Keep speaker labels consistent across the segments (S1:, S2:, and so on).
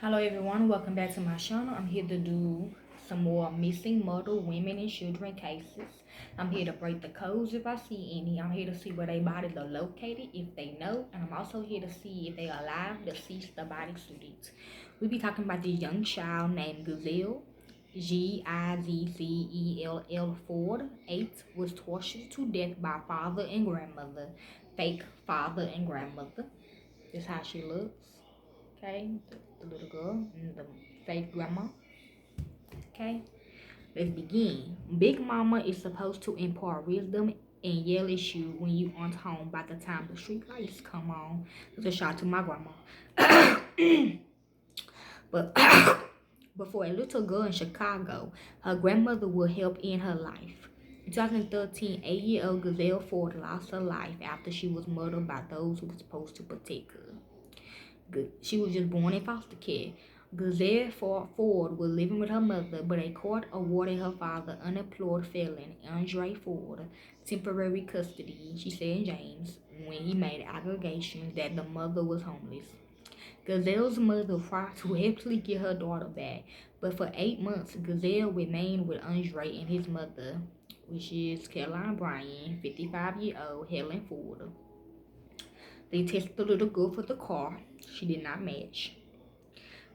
S1: Hello everyone, welcome back to my channel. I'm here to do some more missing murder women and children cases. I'm here to break the codes if I see any. I'm here to see where their bodies are located if they know, and I'm also here to see if they are alive, deceased, the body suited. We'll be talking about this young child named Gizzell. Gizzell Ford. 8 was tortured to death by father and grandmother. Fake father and grandmother. This is how she looks. Okay, the little girl and the fake grandma. Okay, let's begin. Big Mama is supposed to impart wisdom and yell at you when you aren't home by the time the street lights come on. It's a shout to my grandma. But before a little girl in Chicago, her grandmother will help in her life. In 2013, 8-year-old Gizzell Ford lost her life after she was murdered by those who were supposed to protect her. She was just born in foster care. Gizzell Ford was living with her mother, but a court awarded her father, unemployed felon Andre Ford, temporary custody, she said in James, when he made allegations that the mother was homeless. Gizzell's mother tried to helpfully get her daughter back, but for 8 months, Gizzell remained with Andre and his mother, which is Caroline Bryan, 55-year-old Helen Ford. They tested the little girl for the car. She did not match.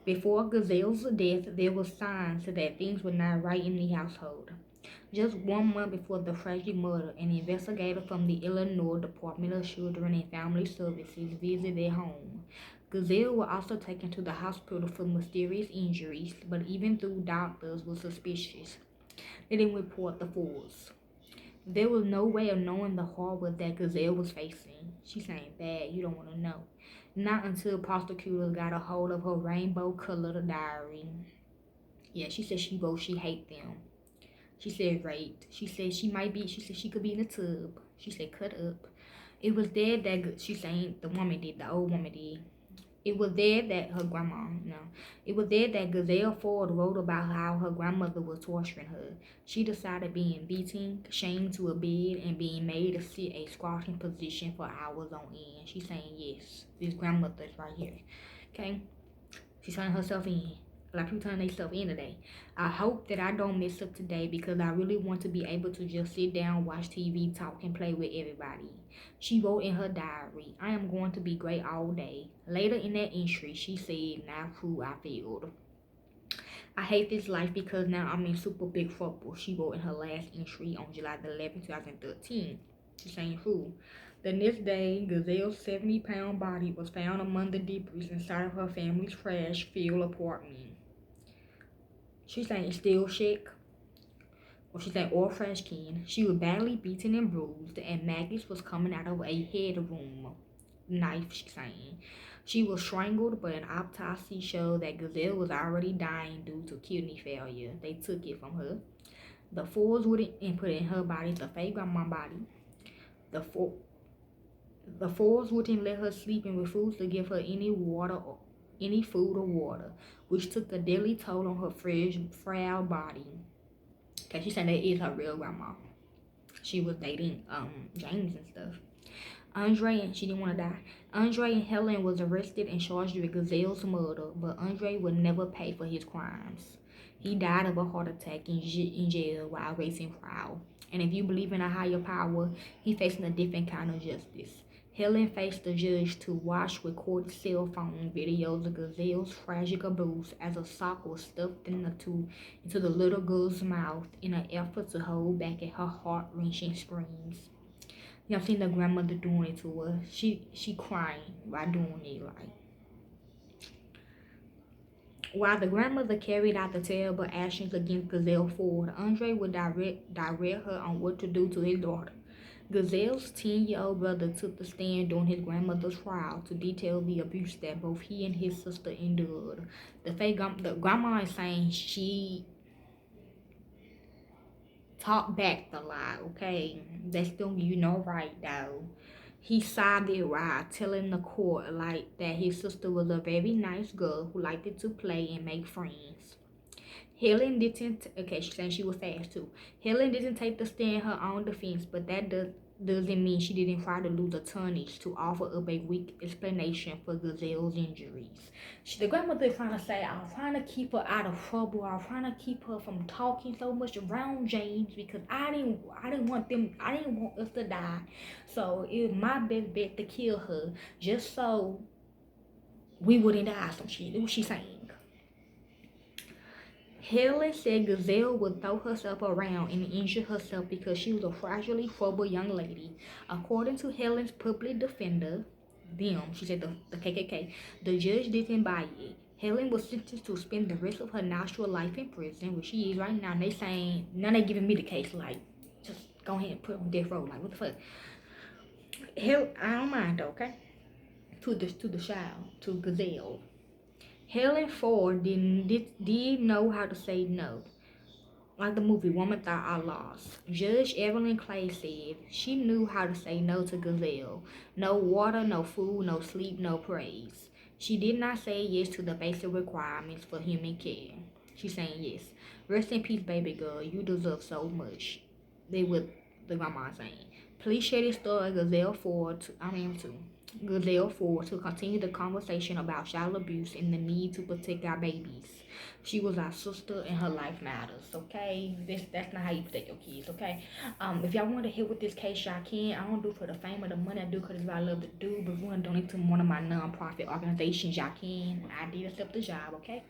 S1: Before Gizzell's death, there were signs that things were not right in the household. Just 1 month before the tragic murder, an investigator from the Illinois Department of Children and Family Services visited their home. Gizzell was also taken to the hospital for mysterious injuries, but even though doctors were suspicious, they didn't report the falls. There was no way of knowing the horror that Gizzell was facing. She's saying, bad, you don't want to know. Not until prosecutors got a hold of her rainbow-colored diary. Yeah, she said she wrote she hate them. She said raped. She said she said she could be in a tub. She said cut up. It was there that, she's saying the woman did, the old woman did. It was there that her grandma, it was there that Gizzell Ford wrote about how her grandmother was torturing her. She decided being beaten, chained to a bed, and being made to sit a squatting position for hours on end. She's saying, yes, this grandmother is right here. Okay? She's turning herself in. A lot of people turn themselves in today. I hope that I don't mess up today because I really want to be able to just sit down, watch TV, talk, and play with everybody. She wrote in her diary, I am going to be great all day. Later in that entry, she said, now true, I failed. I hate this life because now I'm in super big trouble. She wrote in her last entry on July 11, 2013. She's saying true. The next day, Gizzell's 70-pound body was found among the debris inside of her family's trash-filled apartment. She's saying still shake, or she's saying all trash can. She was badly beaten and bruised, and maggots was coming out of a head wound. Knife, she's saying. She was strangled, but an autopsy showed that Gizzell was already dying due to kidney failure. They took it from her. The Fords wouldn't input in her body the fake grandma body. The Fords wouldn't let her sleep and refused to give her any food or water, which took a deadly toll on her frail body. Okay, she said that is her real grandma. She was dating James and stuff. She didn't want to die. Andre and Helen was arrested and charged with Gizzell's murder, but Andre would never pay for his crimes. He died of a heart attack in jail while racing trial. And if you believe in a higher power, he's facing a different kind of justice. Helen faced the judge to watch recorded cell phone videos of Gizzell's tragic abuse as a sock was stuffed into the little girl's mouth in an effort to hold back at her heart-wrenching screams. You know, I've seen the grandmother doing it to her. She crying while doing it, like. While the grandmother carried out the terrible actions against Gizzell Ford, Andre would direct her on what to do to his daughter. Gizzell's 10-year-old brother took the stand during his grandmother's trial to detail the abuse that both he and his sister endured. The grandma is saying she talked back the lie, okay? That's still right, though. He sided while telling the court like that his sister was a very nice girl who liked to play and make friends. Helen didn't. Okay, she's saying she was fast too. Helen didn't take the stand in her own defense, but that doesn't mean she didn't try to lose a tonnage to offer up a weak explanation for Gizzell's injuries. The grandmother is trying to say, I'm trying to keep her out of trouble. I'm trying to keep her from talking so much around James because I didn't want us to die. So it was my best bet to kill her just so we wouldn't die. Some shit. That's what she's saying. Helen said Gizzell would throw herself around and injure herself because she was a fragile, troubled young lady. According to Helen's public defender, she said the KKK, the judge didn't buy it. Helen was sentenced to spend the rest of her natural life in prison, which she is right now. And they saying, now they giving me the case, like, just go ahead and put her on death row. Like, what the fuck? Hell, I don't mind, okay? To the child, to Gizzell. Helen Ford did know how to say no. Like the movie Woman Thought I Lost. Judge Evelyn Clay said she knew how to say no to Gizzell. No water, no food, no sleep, no praise. She did not say yes to the basic requirements for human care. She's saying yes. Rest in peace, baby girl. You deserve so much. They what the grandma saying. Please share this story Gizzell Ford to continue the conversation about child abuse and the need to protect our babies. She was our sister and her life matters, okay? That's not how you protect your kids, okay? If y'all want to help with this case, y'all can. I don't do it for the fame or the money. I do because it's what I love to do. But if you want to donate to one of my non-profit organizations, y'all can. I did accept the job, okay?